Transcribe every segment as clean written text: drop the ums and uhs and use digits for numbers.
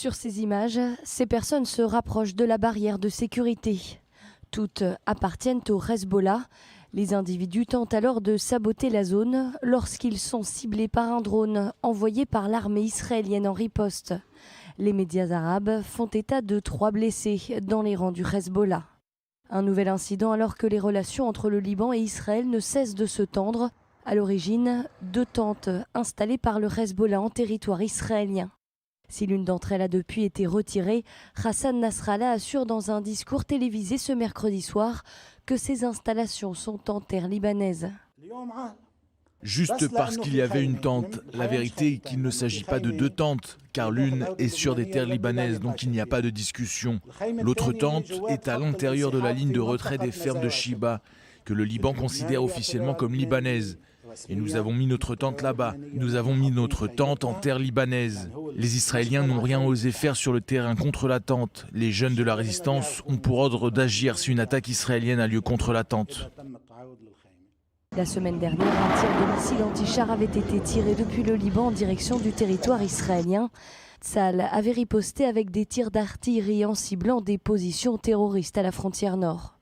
Sur ces images, ces personnes se rapprochent de la barrière de sécurité. Toutes appartiennent au Hezbollah. Les individus tentent alors de saboter la zone lorsqu'ils sont ciblés par un drone envoyé par l'armée israélienne en riposte. Les médias arabes font état de 3 blessés dans les rangs du Hezbollah. Un nouvel incident alors que les relations entre le Liban et Israël ne cessent de se tendre. À l'origine, 2 tentes installées par le Hezbollah en territoire israélien. Si l'une d'entre elles a depuis été retirée, Hassan Nasrallah assure dans un discours télévisé ce mercredi soir que ces installations sont en terre libanaise. Juste parce qu'il y avait une tente. La vérité est qu'il ne s'agit pas de 2 tentes, car l'une est sur des terres libanaises, donc il n'y a pas de discussion. L'autre tente est à l'intérieur de la ligne de retrait des fermes de Shiba, que le Liban considère officiellement comme libanaise. Et nous avons mis notre tente là-bas. Nous avons mis notre tente en terre libanaise. Les Israéliens n'ont rien osé faire sur le terrain contre la tente. Les jeunes de la résistance ont pour ordre d'agir si une attaque israélienne a lieu contre la tente. La semaine dernière, un tir de missile anti-char avait été tiré depuis le Liban en direction du territoire israélien. Tsahal avait riposté avec des tirs d'artillerie en ciblant des positions terroristes à la frontière nord.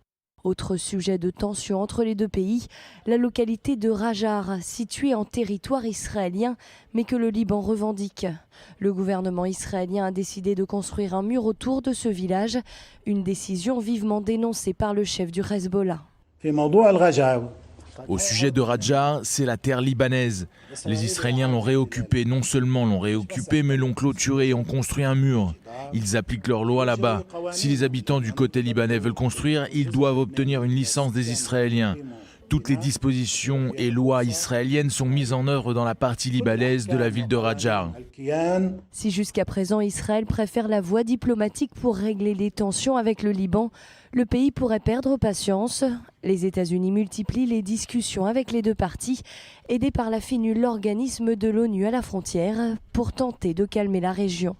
Autre sujet de tension entre les deux pays, la localité de Rajar, située en territoire israélien, mais que le Liban revendique. Le gouvernement israélien a décidé de construire un mur autour de ce village, une décision vivement dénoncée par le chef du Hezbollah. Au sujet de Rajar, c'est la terre libanaise. Les Israéliens l'ont réoccupée, non seulement l'ont réoccupée, mais l'ont clôturée et ont construit un mur. Ils appliquent leurs lois là-bas. Si les habitants du côté libanais veulent construire, ils doivent obtenir une licence des Israéliens. Toutes les dispositions et lois israéliennes sont mises en œuvre dans la partie libanaise de la ville de Rajar. Si jusqu'à présent Israël préfère la voie diplomatique pour régler les tensions avec le Liban, le pays pourrait perdre patience. Les États-Unis multiplient les discussions avec les deux parties, aidés par la FINUL, l'organisme de l'ONU à la frontière, pour tenter de calmer la région.